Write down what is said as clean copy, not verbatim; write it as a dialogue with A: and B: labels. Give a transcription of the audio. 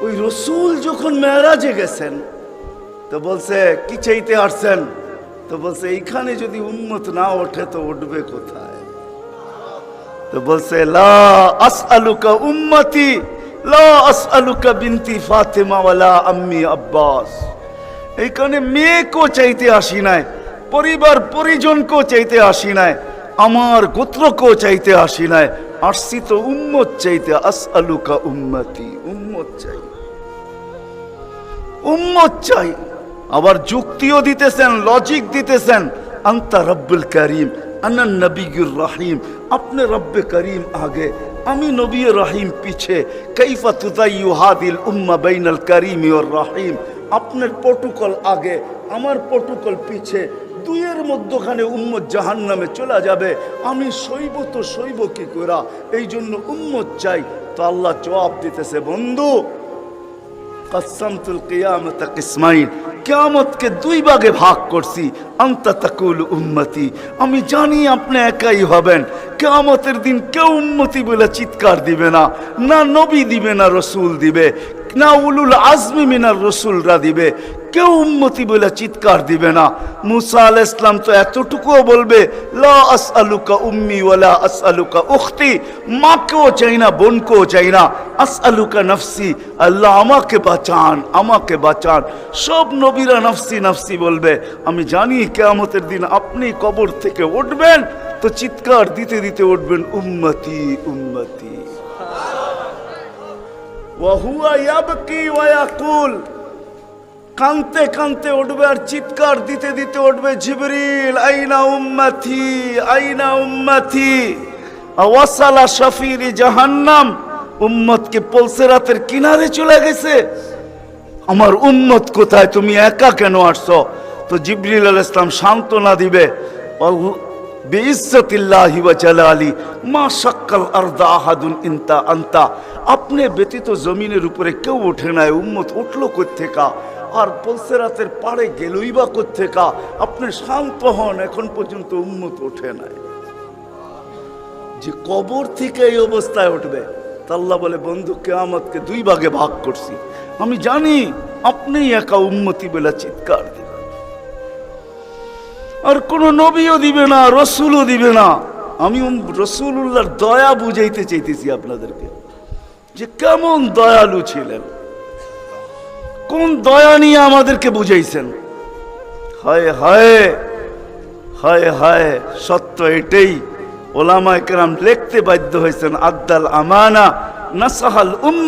A: ওই রসুল যখন মেরাজে গেছেন তো বলছে কি চাইতে আসছেন, তো বলছে এইখানে যদি উম্মত না ওঠে তো উঠবে কোথায়? তো বলছে লা আসআলুকা উম্মতি লা আসআলুকা বিনতি ফাতিমা ওয়ালা আম্মি আব্বাস। এইখানে মেয়েকেও চাইতে আসি নাই, পরিবার পরিজনকেও চাইতে আসি নাই, আমার গোত্রকেও চাইতে আসি নাই, আসছি তো উম্মত চাইতে। আসআলুকা উম্মতি, উম্মত চাই, উম্মত চাই। আবার যুক্তিও দিতেছেন, লজিক দিতেছেন। আনতা রব্বুল করিম আনা নবিয়ুর রহিম, আপনি রব্বে করিম আগে, আমি নবী রহিম পিছে। কাইফা তুদাইয়ু হাদিল উম্মাহ বাইনাল করিম ওয়ার রহিম, আপনার প্রটোকল আগে, আমার প্রটোকল পিছে, দুইয়ের মধ্যখানে উম্মত জাহান্নামে চলে যাবে, আমি সইব তো সইব কি করা? এই জন্য উম্মত চাই। তো আল্লাহ জবাব দিতেছে, বন্ধু কসমতুল কিয়ামত কিসমাইন, কিয়ামতকে দুই ভাগে ভাগ করছি। আনতা তাকুল উম্মতি, আমি জানি আপনি একাই হবেন। কিয়ামতের দিন কেউ উম্মতি বলে চিৎকার দিবে না, না নবী দিবে, না রসুল দিবে, না উলুল আজমি মিনার রসুলরা দিবে, কেউ উম্মতি বলে চিৎকার দিবে না। মুসা আলাইহিস সালাম তো এতটুকুও বলবে লা আসআলুকা উম্মি ওয়ালা আসআলুকা উখতি, মাকেও চাই না, বোনকেও চাই না, আসআলুকা নফসি, আল্লাহ আমাকে বাঁচান, আমাকে বাঁচান। সব নবীরা নফসি নফসি বলবে। আমি জানি কিয়ামতের দিন আপনি কবর থেকে উঠবেন তো চিৎকার দিতে দিতে উঠবেন উম্মতি উম্মতি। ওয়া হুয়া ইয়াবকি ওয়া ইয়াকুল, কানতে কানতে উঠবে আর চিৎকার দিতে দিতে উঠবে, জিবরিল আইনা উম্মতি আইনা উম্মতি। ওয়াসালা শাফিরি জাহান্নাম, উম্মতকে পলসেরাতের কিনারে চলে গেছে, আমার উম্মত কোথায়, তুমি একা কেন আসছো? তো জিবরিল আলাইহিস সালাম সান্ত্বনা দিবে, বিইজ্জতিল্লাহি ওয়া জালালি মা শাক্কাল আরদা আহাদুন ইনতা আনতা, আপনি ব্যতীত জমিনের উপরে কেউ ওঠে নাই, উম্মত উঠলো কোত্থেকা? আর পলসেরাতের পাড়ে গেলই বা কোত্থেকা? আপনি শান্ত হন, এখন পর্যন্ত উম্মত ওঠে নাই। যে কবর থেকে এই অবস্থায় উঠবে, তা আল্লাহ বলে, বন্ধু কিয়ামতকে দুই ভাগে ভাগ করছি, আমি জানি আপনি একা উম্মতি বলে চিৎকার দিবেন, আর কোন নবীও দিবে না, রসুলও দিবে না। আমি রসুলুল্লাহর দয়া বুঝাইতে চাইতেছি আপনাদেরকে, যে কেমন দয়ালু ছিলেন, কোন দয়া নিয়ে আমাদেরকে বুঝাইছেন। হায় হায় হায় হায়, সত্য এটাই। ওলামায়ে কেরাম লিখতে বাধ্য হয়েছেন, আদ্দাল আমানা নাসাহাল উম্মাহ।